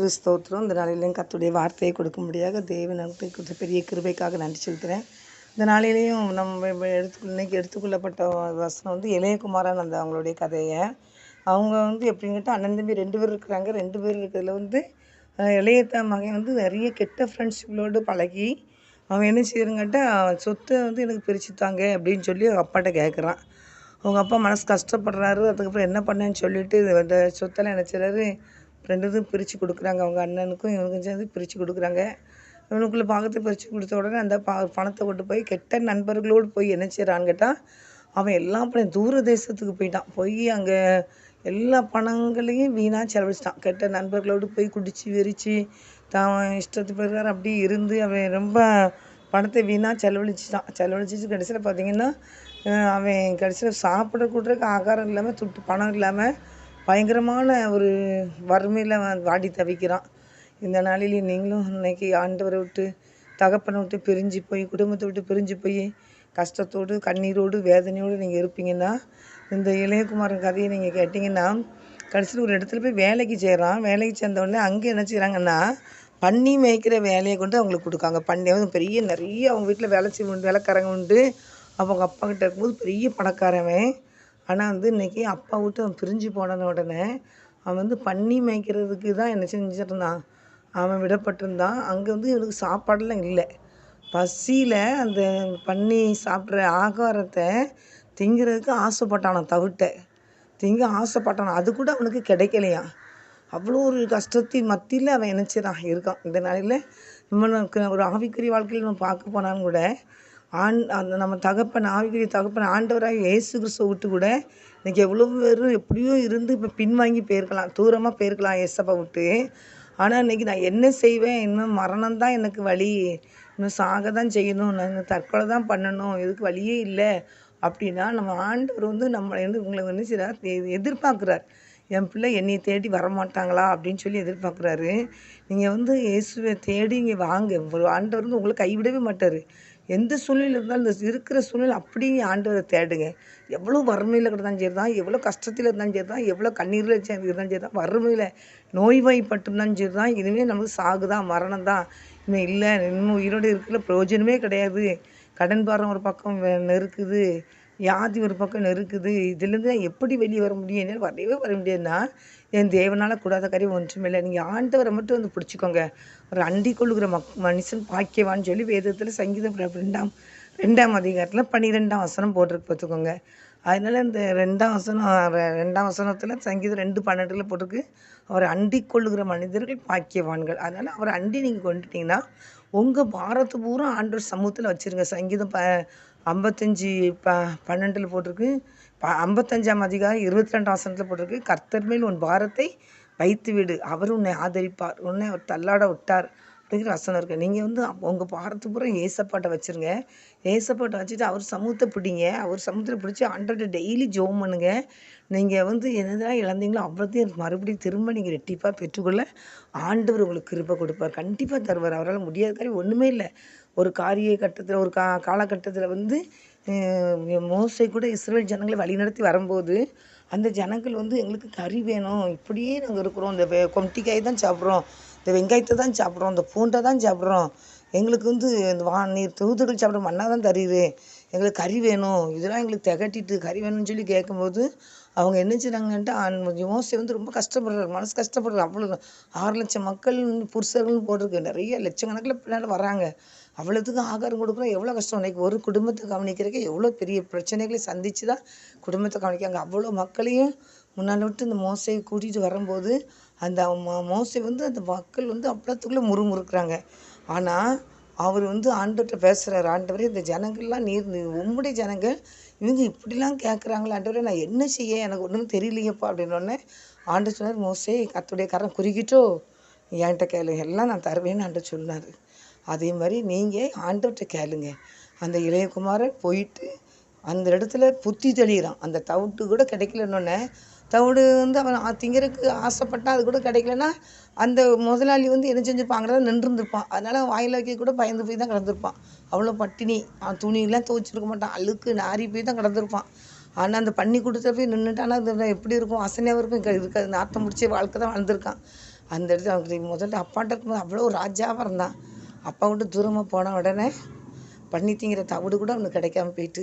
கர்த்தருக்கு ஸ்தோத்திரம். இந்த நாளிலேயும் கர்த்தருடைய வார்த்தையை கொடுக்கும்படியாக தேவன் நமக்கு கொடுத்த பெரிய கிருபைக்காக நன்றி செலுத்துகிறேன். இந்த நாளிலேயும் நம்ம இன்னைக்கு எடுத்துக்கொள்ளப்பட்ட வசனம் வந்து இளையகுமாரன் அவங்களுடைய கதையை. அவங்க வந்து எப்படின்னு கேட்டால் அண்ணன் தம்பி 2 பேர் இருக்கிறாங்க. 2 பேர் இருக்கிறதுல வந்து இளைய மகன் வந்து நிறைய கெட்ட ஃப்ரெண்ட்ஷிப்களோடு பழகி அவன் என்ன செய்யறன்னு கேட்டால் சொத்தை வந்து எனக்கு பிரித்து தாங்க அப்படின்னு சொல்லி அவங்க அப்பாட்ட கேட்குறான். அவங்க அப்பா மனசு கஷ்டப்படுறாரு. அதுக்கப்புறம் என்ன பண்ணேன்னு சொல்லிட்டு அந்த சொத்தெல்லாம் என்ன செய்றாரு, 2 இதுவும் பிரித்து கொடுக்குறாங்க. அவங்க அண்ணனுக்கும் இவனுக்கும் சேர்ந்து பிரித்து கொடுக்குறாங்க. இவனுக்குள்ள பாகத்தை பிரித்து கொடுத்த உடனே அந்த பணத்தை கொண்டு போய் கெட்ட நண்பர்களோடு போய் என்ன செய்கிறான்னு கேட்டால் அவன் எல்லா பணம் தூர தேசத்துக்கு போயிட்டான். போய் அங்கே எல்லா பணங்களையும் வீணாக செலவழிச்சிட்டான். கெட்ட நண்பர்களோடு போய் குடித்து வெறிச்சு தான் இஷ்டத்து பிரகாரம் அப்படி இருந்து அவன் ரொம்ப பணத்தை வீணாக செலவழிச்சிட்டு கடைசியில் பார்த்திங்கன்னா அவன் கடைசியில் சாப்பிட கூடுறதுக்கு ஆகாரம் இல்லாமல் பணம் இல்லாமல் பயங்கரமான ஒரு வறுமையில் வாடி தவிக்கிறான். இந்த நாளில் நீங்களும் இன்னைக்கு ஆண்டவரை விட்டு தகப்பனை விட்டு பிரிஞ்சு போய் குடும்பத்தை விட்டு பிரிஞ்சு போய் கஷ்டத்தோடு கண்ணீரோடு வேதனையோடு நீங்கள் இருப்பீங்கன்னா இந்த இளையகுமாரன் கதையை நீங்கள் கேட்டிங்கன்னா கடைசியில் ஒரு இடத்துல போய் வேலைக்கு சேர்றான். வேலைக்கு சேர்ந்தவுடனே அங்கே என்ன செய்கிறாங்கன்னா பன்னி மேய்க்கிற வேலையை கொண்டு அவங்களுக்கு கொடுக்காங்க. பன்னி வந்து பெரிய நிறைய அவங்க வீட்டில் வேலைக்காரங்க உண்டு. அவங்க அப்பா கிட்ட இருக்கும்போது பெரிய பணக்காரவன். ஆனால் வந்து இன்றைக்கி அப்பா விட்டு அவன் பிரிஞ்சு போன உடனே அவன் வந்து பன்னி மேய்க்கிறதுக்கு தான் என்ன செஞ்சிருந்தான், அவன் விடப்பட்டிருந்தான். அங்கே வந்து இவனுக்கு சாப்பாடெல்லாம் இல்லை. பசியில் அந்த பன்னி சாப்பிட்ற ஆகாரத்தை திங்கிறதுக்கு ஆசைப்பட்டானான். திங்க ஆசைப்பட்டானான். அது கூட அவனுக்கு கிடைக்கலையாம். அவ்வளோ ஒரு கஷ்டத்தின் மத்தியில் அவன் நினச்சிடான் இருக்கான். இந்த நாளில் நம்மளுக்கு ஒரு ஆவிக்குரிய வாழ்க்கையில் நம்ம பார்க்க போனாலும் கூட அந்த நம்ம ஆவிக்குரிய தகப்பன் ஆண்டவராக இயேசு கிறிஸ்துவை விட்டு கூட இன்றைக்கி எவ்வளோ பேர் எப்படியோ இருந்து இப்போ பின்வாங்கி போயிருக்கலாம், தூரமாக போயிருக்கலாம் இயேசப்பா விட்டு. ஆனால் இன்றைக்கி நான் என்ன செய்வேன், இன்னும் மரணம் தான் எனக்கு வழி, இன்னும் சாக தான் செய்யணும், நான் தற்கொலை தான் பண்ணணும், இதுக்கு வழியே இல்லை அப்படின்னா நம்ம ஆண்டவர் வந்து நம்மளை வந்து உங்களை என்ன செய்கிறார், எதிர்பார்க்குறார். என் பிள்ளை என்னை தேடி வரமாட்டாங்களா அப்படின்னு சொல்லி எதிர்பார்க்குறாரு. நீங்கள் வந்து இயேசுவை தேடி இங்கே வாங்க. ஆண்டவர் வந்து உங்களை கைவிடவே மாட்டார். எந்த சூழ்நிலை இருந்தாலும் இந்த இருக்கிற சூழ்நிலை அப்படியே ஆண்டவரை தேடுங்க. எவ்வளோ வறுமையில் கிடந்தாலும் சரி தான், எவ்வளோ கஷ்டத்தில் இருந்தாலும் சரி தான், எவ்வளோ கண்ணீரில் இருந்தாலும் சரி தான், வறுமையில் நோய்வாய்ப்பட்டிருந்தாலும் சரி தான், இனிமேல் நமக்கு சாகுதான் மரணம் தான், இன்னும் இல்லை, இன்னும் உயிரோடு இருக்கிற பிரயோஜனமே கிடையாது. கடன் பாரம் ஒரு பக்கம் நெருக்குது, வியாதி ஒரு பக்கம் நெருக்குது. இதுலேருந்து எப்படி வெளியே வர முடியும், என்னால் வர முடியாதுன்னா என் தேவனால் கூடாத காரியம் ஒன்றுமில்லை. நீங்கள் ஆண்டவரை மட்டும் வந்து பிடிச்சிக்கோங்க. ஒரு அண்டிக் கொள்ளுகிற மனுஷன் பாக்கியவான்னு சொல்லி வேதத்தில் சங்கீதம் 2ஆம் அதிகாரத்தில் 12ஆம் வசனம் போட்டிருக்கு பார்த்துக்கோங்க. அதனால் இந்த 2ஆம் வசனத்தில் சங்கீதம் 2:12 போட்டிருக்கு, அவரை அண்டிக் கொள்ளுகிற மனிதர்கள் பாக்கியவான்கள். அதனால் அவரை அண்டி நீங்கள் கொண்டுட்டிங்கன்னா உங்கள் பாரத்து பூரா ஆண்டவர் சமூகத்தில் வச்சுருங்க. சங்கீதம் 55:12 போட்டிருக்கு. 55ஆம் அதிகாரம் 22ஆம் வசனத்தில் போட்டிருக்கு, கர்த்தர் மேல் உன் பாரத்தை வைத்து விடு, அவர் உன்னை ஆதரிப்பார், உன்னை அவர் தள்ளாட விட்டார் அப்படிங்கிற வசனம் இருக்குது. நீங்கள் வந்து உங்கள் பாரத்து பூரா ஏசப்பாட்டை வச்சுருங்க. ஏசப்பாட்டை வச்சுட்டு அவர் சமூகத்தை பிடிங்க. அவர் சமூகத்தில் பிடிச்சி ஆண்டவர்கிட்ட டெய்லி ஜெபம் பண்ணுங்க. நீங்கள் வந்து என்னதான் இழந்தீங்களோ அவ்வளோத்தையும் மறுபடியும் திரும்ப நீங்கள் ரெட்டிப்பாக பெற்றுக்கொள்ள ஆண்டவர் உங்களுக்கு கிருபை கொடுப்பார். கண்டிப்பாக தருவார். அவரால் முடியாத காரியம் ஒன்றுமே இல்லை. ஒரு கட்டத்தில் ஒரு காலகட்டத்தில் வந்து மோசே கூட இஸ்ரவேல் ஜனங்களை வழிநடத்தி வரும்போது அந்த ஜனங்கள் வந்து எங்களுக்கு கறி வேணும், இப்படியே நாங்கள் இருக்கிறோம், இந்த கொம்டிக்காய் தான் சாப்பிட்றோம், இந்த வெங்காயத்தை தான் சாப்பிட்றோம், இந்த பூண்டை தான் சாப்பிட்றோம், எங்களுக்கு வந்து இந்த நீர் தூதுகள் சாப்பிட்ற மண்ணா தான் தருது, எங்களுக்கு கறி வேணும், இதெல்லாம் எங்களுக்கு திகட்டிட்டு கறி வேணும்னு சொல்லி கேட்கும்போது அவங்க என்ன செய்றாங்கன்ட்டு மோசே வந்து ரொம்ப கஷ்டப்படுறாரு, மனசு கஷ்டப்படுறாரு. அவ்வளோ 6 லட்சம் மக்கள் புருஷர்கள்னு போட்டிருக்கு, நிறைய லட்சக்கணக்கில் பின்னால் வராங்க. அவ்வளோத்துக்கு ஆகாரம் கொடுக்குறோம், எவ்வளோ கஷ்டம். இன்றைக்கி ஒரு குடும்பத்தை கவனிக்கிறதுக்கு எவ்வளோ பெரிய பிரச்சனைகளை சந்தித்து தான் குடும்பத்தை கவனிக்காங்க. அவ்வளோ மக்களையும் முன்னால் விட்டு இந்த மோசையை கூட்டிகிட்டு வரும்போது அந்த மோசை வந்து அந்த மக்கள் வந்து அவ்வளோத்துக்குள்ளே முறுமுறுக்கிறாங்க. ஆனால் அவர் வந்து ஆண்டவர்கிட்ட பேசுகிறார், ஆண்டவரே இந்த ஜனங்கள்லாம் உம்முடைய ஜனங்கள் இவங்க இப்படிலாம் கேட்குறாங்களே ஆண்டவரே, நான் என்ன செய்ய, எனக்கு ஒன்றும் தெரியலையப்பா அப்படின்னோடனே ஆண்டவர் சொன்னார், மோசே கர்த்தருடைய கரம் குறுக்கிட்டோ என்கிட்ட கேளு, எல்லாம் நான் தருவேன்னு ஆண்டவர் சொன்னார். அதே மாதிரி நீங்கள் ஆண்டவர்கிட்ட கேளுங்க. அந்த இளையகுமாரன் போயிட்டு அந்த இடத்துல புத்தி தெளிகிறான். அந்த தவிட்டு கூட கிடைக்கலன்னொன்னே, தவிடு வந்து அவன் திங்கிறதுக்கு ஆசைப்பட்டான், அது கூட கிடைக்கலன்னா அந்த முதலாளி வந்து என்ன செஞ்சுருப்பாங்கிறத நின்றுருந்துருப்பான். அதனால் வாயில் வைக்க கூட பயந்து போய் தான் கிடந்திருப்பான். அவ்வளோ பட்டினி. அவன் துணியெல்லாம் துவைச்சிருக்க மாட்டான், அழுக்கு நாரி போய் தான் கிடந்திருப்பான். ஆனால் அந்த பன்னி கூட்டத்தில் போய் நின்றுட்டானா அது எப்படி இருக்கும், அசனையாக இருக்கும், இருக்காது, நாத்தம் முடிச்ச வாழ்க்கை தான் வாழ்ந்திருக்கான். அந்த இடத்துல அவனுக்கு முதல்ல அப்பாட்ட இருக்கும்போது அவ்வளோ ராஜாவாக இருந்தான். அப்பா விட்டு தூரமாக போன உடனே பண்ணி திங்கிற தவிடு கூட அவனுக்கு கிடைக்காம போயிட்டு,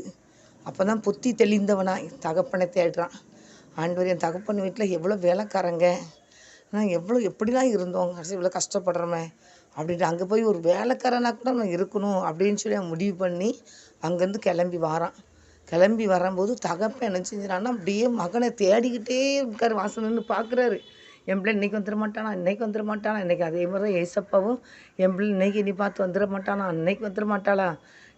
அப்போ தான் புத்தி தெளிந்தவனா தகப்பனை தேடுறான். ஆண்டவர், என் தகப்பன் வீட்டில் எவ்வளோ வேலைக்காரங்க, ஆனால் எப்படிலாம் இருந்தோம், கடைசி இவ்வளோ கஷ்டப்படுறோமே அப்படின்ட்டு அங்கே போய் ஒரு வேலைக்காரனா கூட நான் இருக்கணும் அப்படின்னு சொல்லி அவன் முடிவு பண்ணி அங்கேருந்து கிளம்பி வாரான். கிளம்பி வரும்போது தகப்பன் என்ன செஞ்சிடான்னா, அப்படியே மகனை தேடிக்கிட்டே இருக்கார். வாசல் நின்று பார்க்குறாரு. என் பிள்ளை இன்றைக்கி வந்துட மாட்டானா, இன்றைக்கி வந்துட மாட்டானா, இன்றைக்கி அதே மாதிரி தான் ஏசப்பாவும், என் பிள்ளை இன்றைக்கி நீ பார்த்து வந்துட மாட்டானா, இன்றைக்கி வந்துட மாட்டாளா,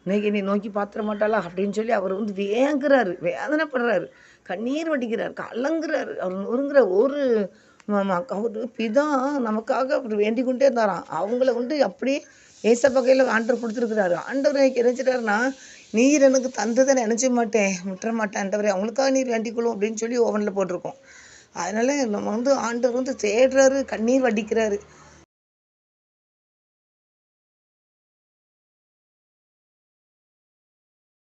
இன்றைக்கி நீ நோக்கி பார்த்துட மாட்டாளா அப்படின்னு சொல்லி அவர் வந்து வேங்குறாரு, வேதனைப்படுறாரு, கண்ணீர் வடிக்கிறார், கலங்குறாரு. அவர் நொறுங்குற ஒரு அவர் பிதா நமக்காக அவர் வேண்டிக் கொண்டே இருந்தாராம். அவங்கள வந்து அப்படியே ஏசப்பா கையில் ஆண்டவர் கொடுத்துருக்குறாரு. ஆண்டவர் எனக்கு நினைச்சிட்டாருன்னா, நீர் எனக்கு தந்ததை நினச்ச மாட்டேன், விட்டுற மாட்டேன் ஆண்டவரே, அவங்களுக்காக நீர் வேண்டிக்கொள்ளும் அப்படின்னு சொல்லி ஓவனில் போட்டிருக்கோம். அதனால் நம்ம வந்து ஆண்டவர் வந்து தேடுறாரு, கண்ணீர் வடிக்கிறாரு.